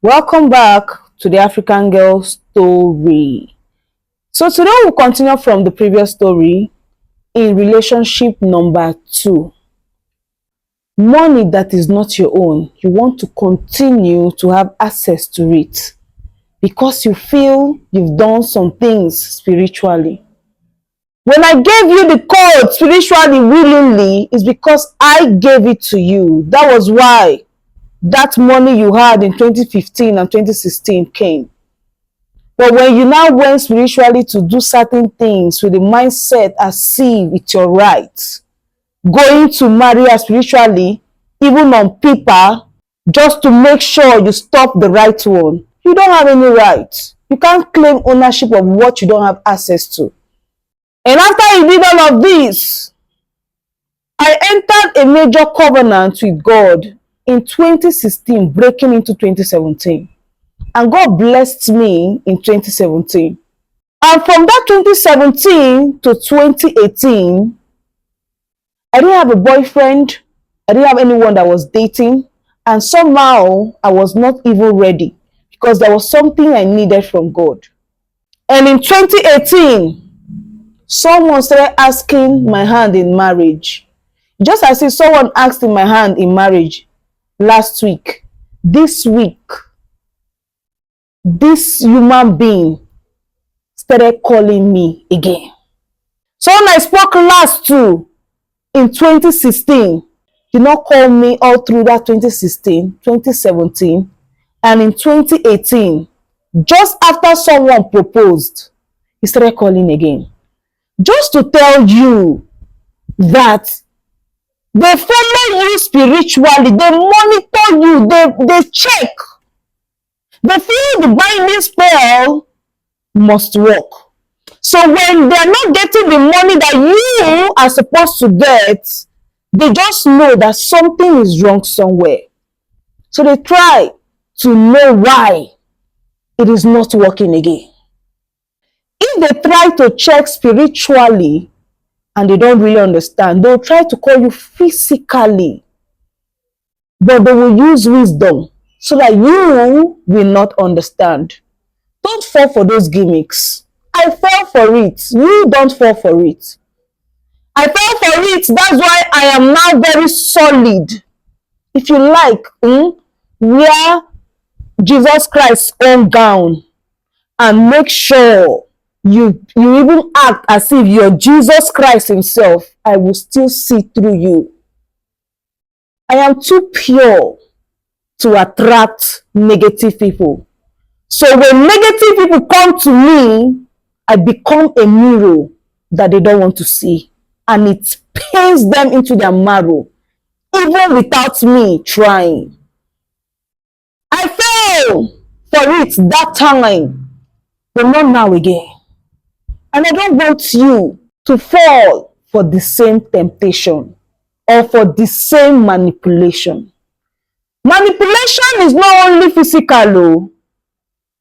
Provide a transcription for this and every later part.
Welcome back to the African Girl story. So today we'll continue from the previous story in relationship number 2. Money that is not your own, you want to continue to have access to it because you feel you've done some things spiritually. When I gave you the code spiritually willingly, it's because I gave it to you. That was why that money you had in 2015 and 2016 came. But when you now went spiritually to do certain things with the mindset as if it's your right, going to marry her spiritually, even on paper, just to make sure you stop the right one, you don't have any right. You can't claim ownership of what you don't have access to. And after I did all of this, I entered a major covenant with God in 2016, breaking into 2017. And God blessed me in 2017. And from that 2017 to 2018, I didn't have a boyfriend. I didn't have anyone that was dating. And somehow I was not even ready because there was something I needed from God. And in 2018, someone started asking my hand in marriage. Just as if someone asked in my hand in marriage last week. This week, this human being started calling me again. So when I spoke last to in 2016, did not call me all through that 2016, 2017, and in 2018, just after someone proposed, he started calling again. Just to tell you that they follow you spiritually, they monitor you, they check. They feel the binding spell must work. So when they're not getting the money that you are supposed to get, they just know that something is wrong somewhere. So they try to know why it is not working again. If they try to check spiritually and they don't really understand, they'll try to call you physically, but they will use wisdom so that you will not understand. Don't fall for those gimmicks. I fell for it. You don't fall for it. I fell for it. That's why I am now very solid. If you like, wear Jesus Christ's own gown and make sure you even act as if you're Jesus Christ himself. I will still see through you. I am too pure to attract negative people. So when negative people come to me, I become a mirror that they don't want to see. And it pains them into their marrow, even without me trying. I fell for it that time, but not now again. And I don't want you to fall for the same temptation or for the same manipulation. Manipulation is not only physical.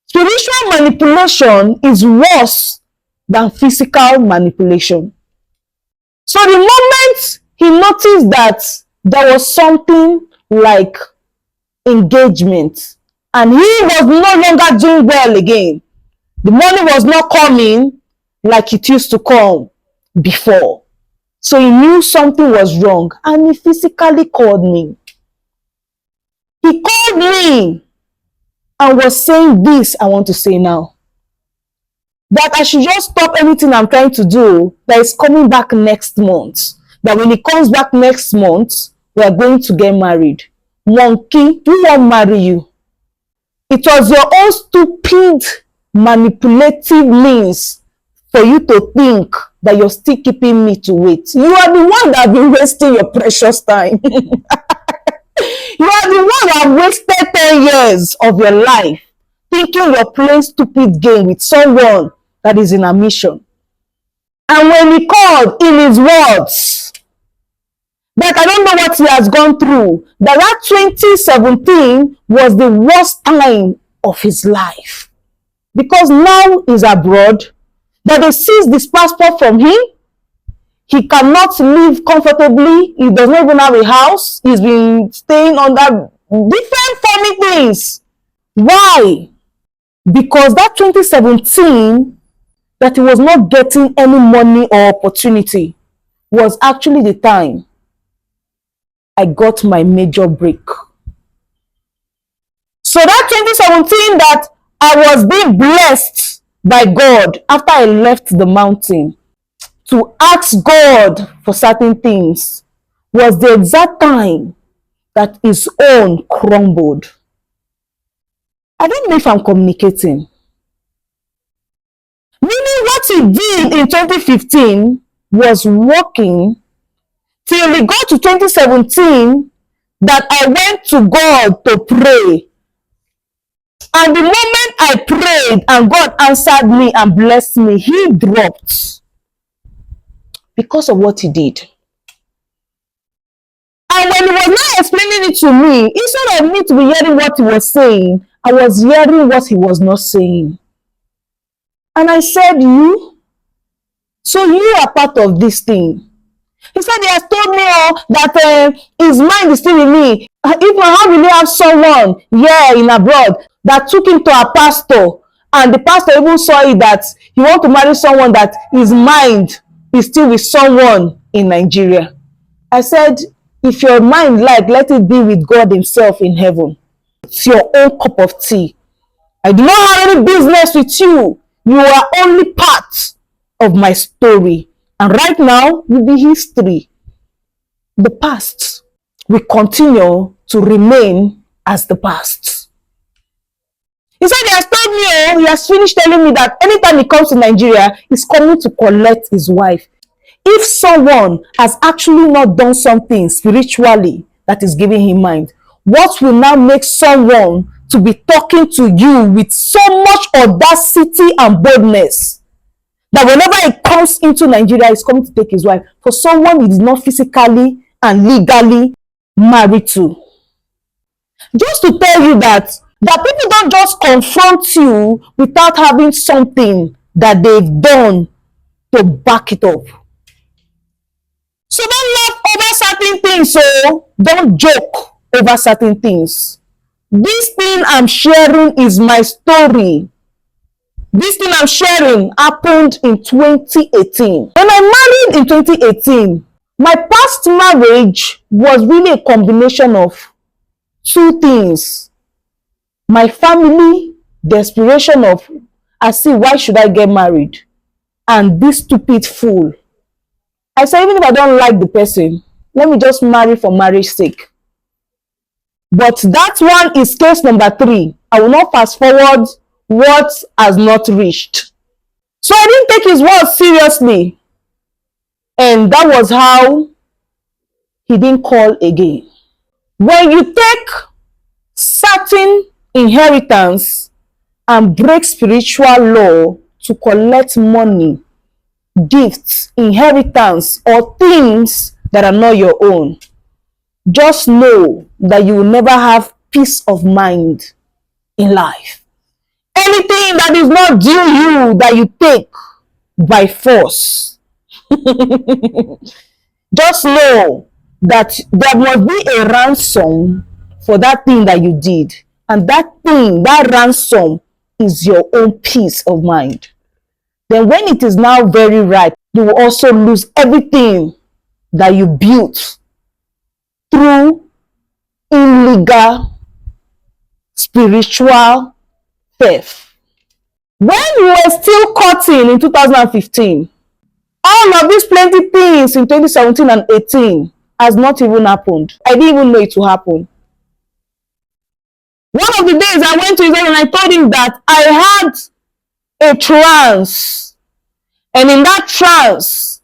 Spiritual manipulation is worse than physical manipulation. So the moment he noticed that there was something like engagement and he was no longer doing well again, the money was not coming like it used to come before. So he knew something was wrong and he physically called me. He called me and was saying this I want to say now. That I should just stop anything I'm trying to do that is coming back next month. That when it comes back next month, we are going to get married. Monkey, who won't marry you? It was your own stupid, manipulative means for you to think that you're still keeping me to wait. You are the one that has been wasting your precious time. You are the one that wasted 10 years of your life thinking you're playing stupid game with someone that is in a mission. And when he called in his words, that I don't know what he has gone through, that 2017 was the worst time of his life. Because now he's abroad, that they seized this passport from him. He cannot live comfortably. He does not even have a house. He's been staying under different funny things. Why? Because that 2017 that he was not getting any money or opportunity was actually the time I got my major break. So that 2017 that I was being blessed by God after I left the mountain to ask God for certain things was the exact time that his own crumbled. I don't know if I'm communicating. Meaning what he did in 2015 was working till we got to 2017 that I went to God to pray. And the moment I prayed and God answered me and blessed me, he dropped because of what he did. And when he was now explaining it to me, instead of me to be hearing what he was saying, I was hearing what he was not saying. And I said, so you are part of this thing. He said he has told me that his mind is still in me. If how will you have someone here in abroad that took him to a pastor, and the pastor even saw it that he want to marry someone that his mind is still with someone in Nigeria. I said, if your mind let it be with God himself in heaven. It's your own cup of tea. I do not have any business with you. You are only part of my story. And right now will be history. The past will continue to remain as the past. He said he has told me, he has finished telling me that anytime he comes to Nigeria, he's coming to collect his wife. If someone has actually not done something spiritually that is giving him mind, what will now make someone to be talking to you with so much audacity and boldness that whenever he comes into Nigeria, he's coming to take his wife for someone he is not physically and legally married to? Just to tell you that people don't just confront you without having something that they've done to back it up. So don't laugh over certain things, so don't joke over certain things. This thing I'm sharing is my story. This thing I'm sharing happened in 2018. When I married in 2018, my past marriage was really a combination of two things. My family, the aspiration of, I see, why should I get married? And this stupid fool. I said, even if I don't like the person, let me just marry for marriage's sake. But that one is case number 3. I will not fast forward what has not reached. So I didn't take his word seriously. And that was how he didn't call again. When you take certain inheritance and break spiritual law to collect money, gifts, inheritance, or things that are not your own, just know that you will never have peace of mind in life. Anything that is not due you that you take by force, just know that there must be a ransom for that thing that you did. And that thing, that ransom, is your own peace of mind. Then when it is now very ripe, you will also lose everything that you built through illegal spiritual theft. When you were still cutting in 2015, all of these plenty things in 2017 and 18 has not even happened. I didn't even know it would happen. One of the days I went to his house and I told him that I had a trance. And in that trance,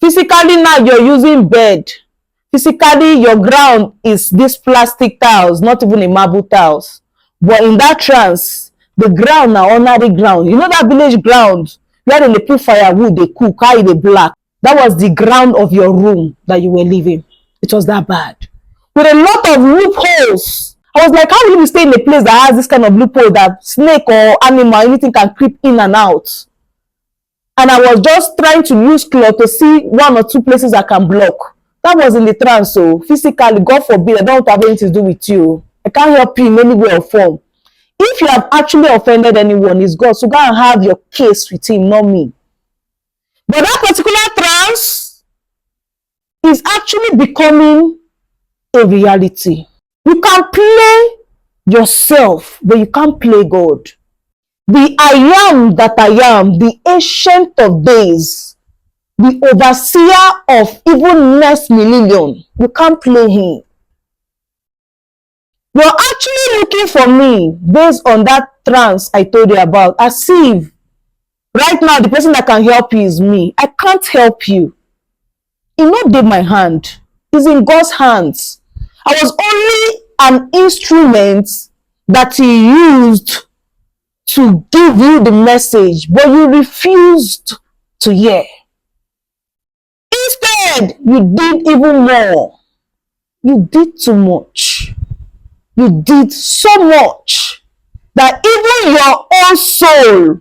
physically now you're using bed. Physically your ground is this plastic tiles, not even a marble tiles. But in that trance, the ground now ordinary ground. You know that village ground where they put firewood, they cook, how they black. That was the ground of your room that you were living. It was that bad. With a lot of loopholes. I was like, how will you stay in a place that has this kind of loophole that snake or animal, anything can creep in and out? And I was just trying to use cloth to see 1 or 2 places I can block. That was in the trance. So physically, God forbid, I don't have anything to do with you. I can't help you in any way or form. If you have actually offended anyone, it's God. So go and have your case with him, not me. But that particular trance is actually becoming a reality. You can play yourself, but you can't play God. The I am that I am, the ancient of days, the overseer of even next millennium, you can't play him. You're actually looking for me based on that trance I told you about, as if right now the person that can help you is me. I can't help you. It's not in my hand. It's in God's hands. I was only an instrument that he used to give you the message, but you refused to hear. Instead, you did even more. You did too much. You did so much that even your own soul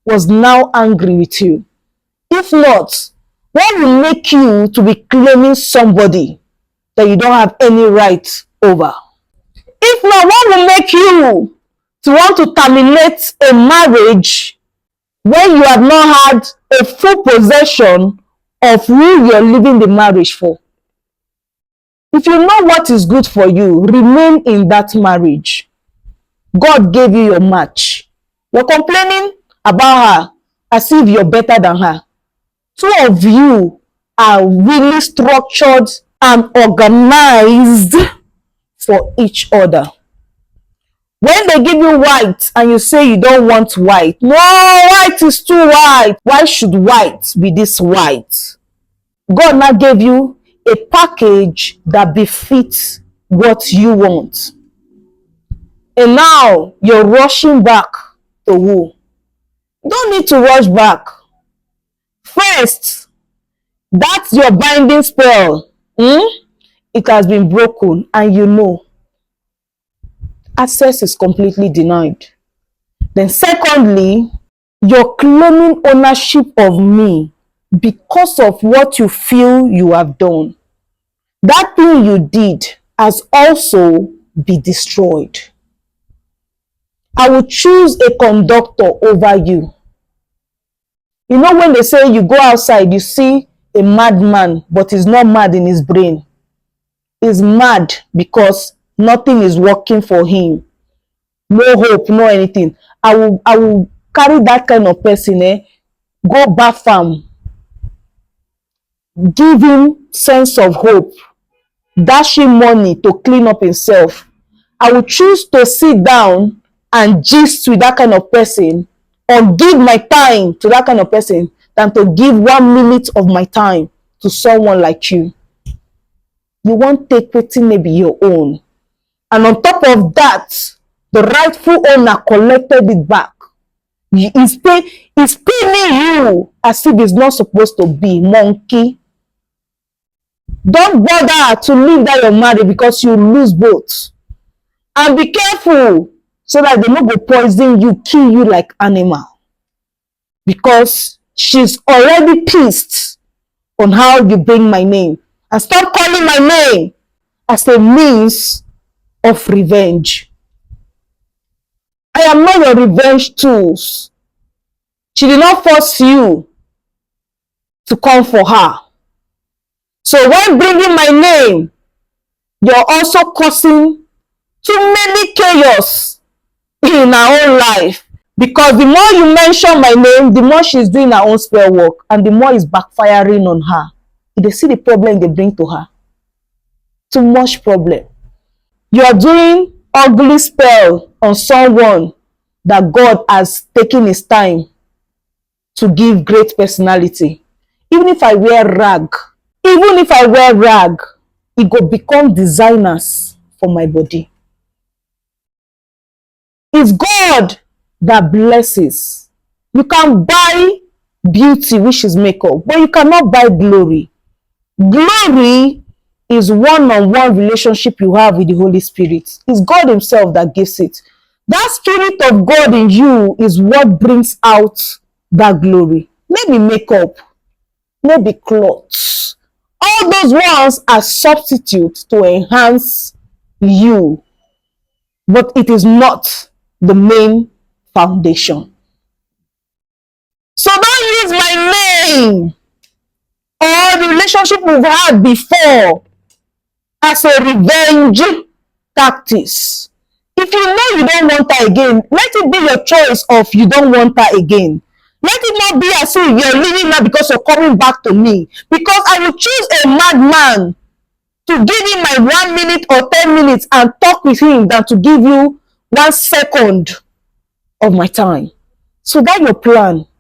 was now angry with you. If not, what will make you to be claiming somebody that you don't have any right over? If not, what will make you to want to terminate a marriage when you have not had a full possession of who you're leaving the marriage for? If you know what is good for you, remain in that marriage. God gave you your match. You're complaining about her as if you're better than her. Two of you are really structured and organized for each other. When they give you white and you say you don't want white, no, white is too white. Why should white be this white? God now gave you a package that befits what you want. And now you're rushing back to who? You don't need to rush back. First, that's your binding spell. It has been broken, and you know access is completely denied. Then secondly, you're claiming ownership of me because of what you feel you have done. That thing you did has also been destroyed. I will choose a conductor over you. You know when they say you go outside, you see a madman, but he's not mad in his brain. He's mad because nothing is working for him. No hope, no anything. I will carry that kind of person, go back farm, give him sense of hope, dash him money to clean up himself. I will choose to sit down and gist with that kind of person, or give my time to that kind of person, than to give 1 minute of my time to someone like you. You won't take wetin maybe your own. And on top of that, the rightful owner collected it back. He's paying you as if it's not supposed to be, monkey. Don't bother to leave that your marriage because you lose both. And be careful so that they no go poison you, kill you like animal. Because she's already pissed on how you bring my name. And stop calling my name as a means of revenge. I am not your revenge tools. She did not force you to come for her. So when bringing my name, you're also causing too many chaos in her own life. Because the more you mention my name, the more she's doing her own spell work, and the more it's backfiring on her. They see the problem they bring to her. Too much problem. You are doing ugly spell on someone that God has taken his time to give great personality. Even if I wear rag, it go become designers for my body. It's God that blesses. You can buy beauty, which is makeup, but you cannot buy glory. Glory is one-on-one relationship you have with the Holy Spirit. It's God himself that gives it. That Spirit of God in you is what brings out that glory. Maybe makeup, maybe clothes. All those ones are substitutes to enhance you. But it is not the main foundation. So don't use my name or the relationship we've had before as a revenge tactics. If you know you don't want her again, let it be your choice of you don't want her again. Let it not be as if you're leaving her because you're coming back to me. Because I will choose a madman to give him my 1 minute or 10 minutes and talk with him than to give you 1 second of my time. So that's your plan.